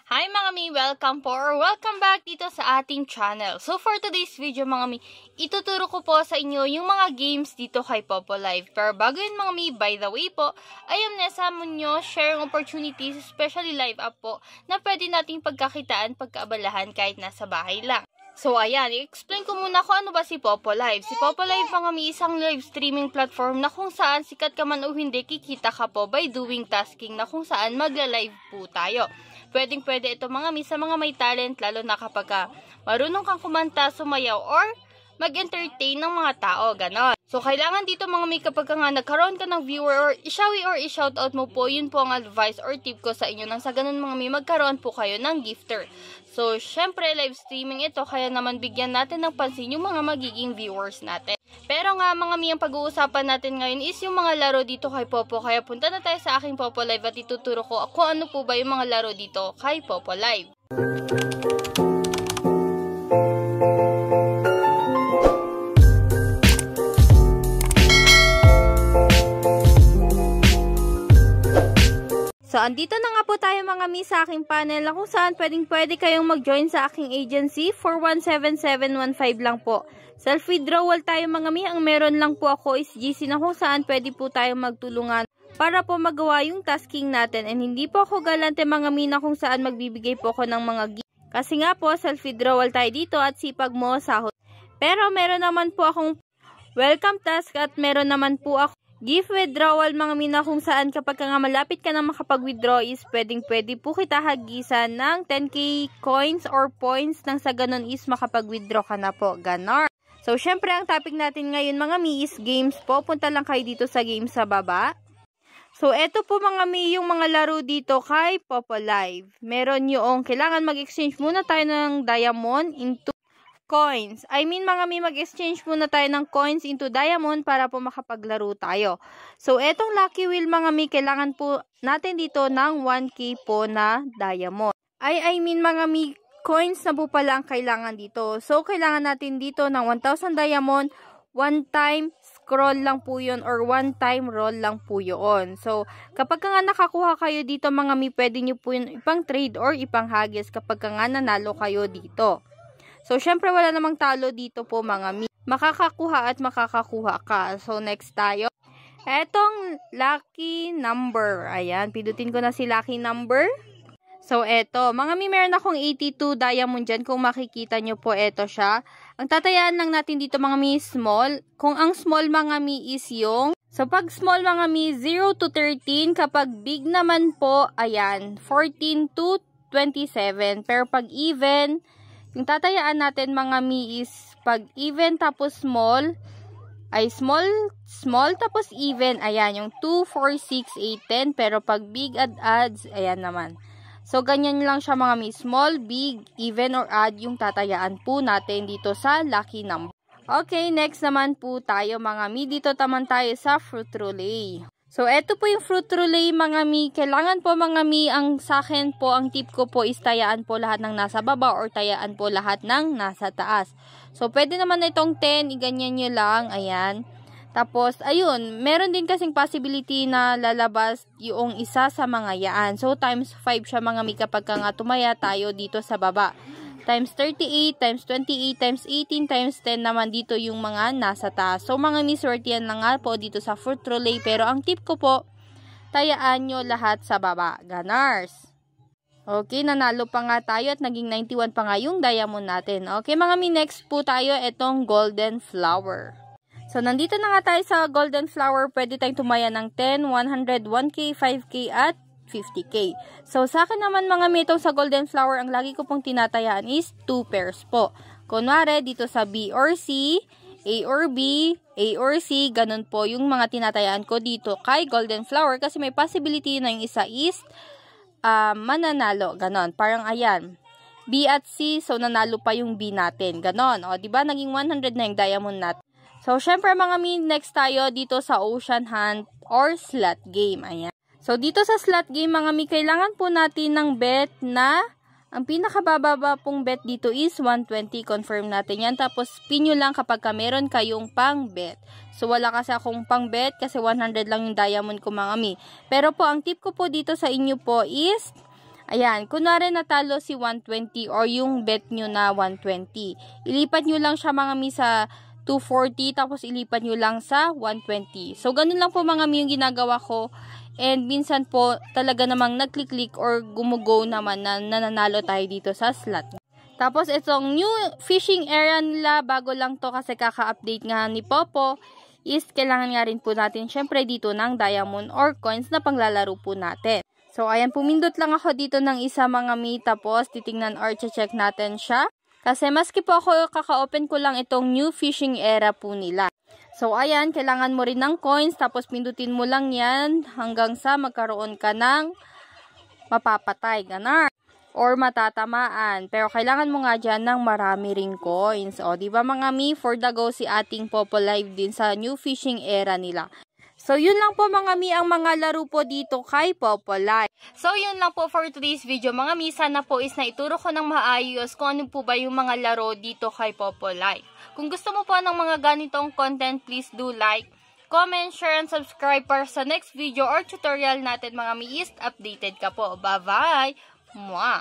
Hi mga mi! Welcome po or welcome back dito sa ating channel. So for today's video mga mi, ituturo ko po sa inyo yung mga games dito kay Popo Live. Pero bago yun mga mi, by the way po, ayun nasama nyo sharing opportunities, especially live up po, na pwede nating pagkakitaan, pagkaabalahan kahit nasa bahay lang. So ayan, i-explain ko muna kung ano ba si Popo Live. Si Popo Live mga mi, isang live streaming platform na kung saan sikat ka man o hindi, kikita ka po by doing tasking na kung saan magla-live po tayo. Pwedeng-pwede ito mga mi sa mga may talent, lalo na kapag marunong kang kumanta, sumayaw, or mag-entertain ng mga tao, ganon. So, kailangan dito mga mi kapag nga nagkaroon ka ng viewer or ishawi or i-shoutout mo po, yun po ang advice or tip ko sa inyo nang sa ganun mga mi magkaroon po kayo ng gifter. So, syempre live streaming ito, kaya naman bigyan natin ng pansin yung mga magiging viewers natin. Pero nga mga mi, ang pag-uusapan natin ngayon is yung mga laro dito kay Popo. Kaya punta na tayo sa aking Popo Live at ituturo ko kung ano po ba yung mga laro dito kay Popo Live. So, andito na nga po tayo mga mi sa aking panel na kung saan pwede kayong mag-join sa aking agency for 17715 lang po. Self-withdrawal tayo mga mi. Ang meron lang po ako is GC na kung saan pwede po tayong magtulungan para po magawa yung tasking natin. And hindi po ako galante mga mi na kung saan magbibigay po ako ng mga gift. Kasi nga po, self-withdrawal tayo dito at sipag mo sahod. Pero meron naman po akong welcome task at meron naman po ako gift withdrawal mga mina kung saan kapag nga malapit ka na makapag-withdraw is pwede po kita hagisan ng 10k coins or points nang sa ganun is makapag-withdraw ka na po. Ganon. So, syempre ang topic natin ngayon mga mi is games po. Punta lang kayo dito sa games sa baba. So, eto po mga mi yung mga laro dito kay Popo Live. Meron yung kailangan mag-exchange muna tayo ng diamond into coins. I mean mga mi, mag-exchange muna tayo ng coins into diamond para po makapaglaro tayo. So, etong lucky wheel mga mi, kailangan po natin dito ng 1k po na diamond. I mean mga mi, coins na po pala ang kailangan dito. So, kailangan natin dito ng 1,000 diamond, one time scroll lang po yun or one time roll lang po yun. So, kapag nga nakakuha kayo dito mga mi, pwede nyo po yun ipang trade or ipang hagis kapag nga nanalo kayo dito. So, syempre, wala namang talo dito po, mga mi. Makakakuha at makakakuha ka. So, next tayo. Etong lucky number. Ayan, pidutin ko na si lucky number. So, eto. Mga mi, meron akong 82 diamond dyan. Kung makikita nyo po, eto siya. Ang tatayaan lang natin dito, mga mi, small. Kung ang small, mga mi, is yung so, pag small mga mi, 0 to 13. Kapag big naman po, ayan, 14 to 27. Pero pag even, yung tatayaan natin mga mi is pag even tapos small, ay small tapos even, ayan, yung 2, 4, 6, 8, 10. Pero pag big at adds, ayan naman. So, ganyan lang siya mga mi. Small, big, even, or add yung tatayaan po natin dito sa lucky number. Okay, next naman po tayo mga mi. Dito naman tayo sa fruit roulette. So, eto po yung fruit roulette mga mi. Kailangan po mga mi, ang sa akin po, ang tip ko po is tayaan po lahat ng nasa baba or tayaan po lahat ng nasa taas. So, pwede naman na itong 10, iganyan nyo lang, ayan. Tapos, ayun, meron din kasing possibility na lalabas yung isa sa mga yaan. So, times 5 siya mga mi kapag nga tumaya tayo dito sa baba. Times 38, times 28, times 18, times 10 naman dito yung mga nasa taas. So, mga miswertian na nga po dito sa fruit roulette. Pero, ang tip ko po, tayaan nyo lahat sa baba. Ganars. Okay, nanalo pa nga tayo at naging 91 pa nga yung diamond natin. Okay, mga mi, next po tayo, itong golden flower. So, nandito na nga tayo sa golden flower. Pwede tayong tumaya ng 10, 100, 1k, 5k, at 50k. So, sa akin naman mga mitong sa golden flower, ang lagi ko pong tinatayaan is 2 pairs po. Kunwari, dito sa B or C, A or B, A or C, ganun po yung mga tinatayaan ko dito kay golden flower kasi may possibility na yung isa is mananalo. Ganon. Parang ayan. B at C, so nanalo pa yung B natin. Ganon. O, diba? Naging 100 na yung diamond natin. So, syempre mga mi, next tayo dito sa ocean hunt or slot game. Ayan. So, dito sa slot game, mga mi, kailangan po natin ng bet na ang pinakabababa pong bet dito is 120. Confirm natin yan. Tapos, pin nyo lang kapag meron kayong pang bet. So, wala kasi akong pang bet kasi 100 lang yung diamond ko mga mi. Pero po, ang tip ko po dito sa inyo po is Ayan, kunwari natalo si 120 or yung bet nyo na 120. Ilipat nyo lang siya mga mi sa 240 tapos ilipat nyo lang sa 120. So, ganun lang po mga mi yung ginagawa ko. And minsan po talaga namang nagklik-click or gumugo naman na nananalo tayo dito sa slot. Tapos itong new fishing area nila, bago lang to kasi kaka-update nga ni Popo, is kailangan nga rin po natin syempre dito ng diamond or coins na panglalaro po natin. So, ayan, pumindot lang ako dito ng isa mga mi, tapos titingnan or check natin siya. Kasi maski po ako kaka-open ko lang itong new fishing area po nila. So, ayan, kailangan mo rin ng coins, tapos pindutin mo lang yan hanggang sa magkaroon ka ng mapapatay, ganar, or matatamaan. Pero kailangan mo nga dyan ng marami ring coins. O, diba mga mi, for the go si ating Popo Live din sa new fishing area nila. So, yun lang po mga mi ang mga laro po dito kay Popo Live. So, yun lang po for today's video mga mi. Sana po is naituro ko ng maayos kung ano po ba yung mga laro dito kay Popo Live. Kung gusto mo po ng mga ganitong content, please do like, comment, share, and subscribe para sa next video or tutorial natin mga mi is updated ka po. Bye-bye! Mwah!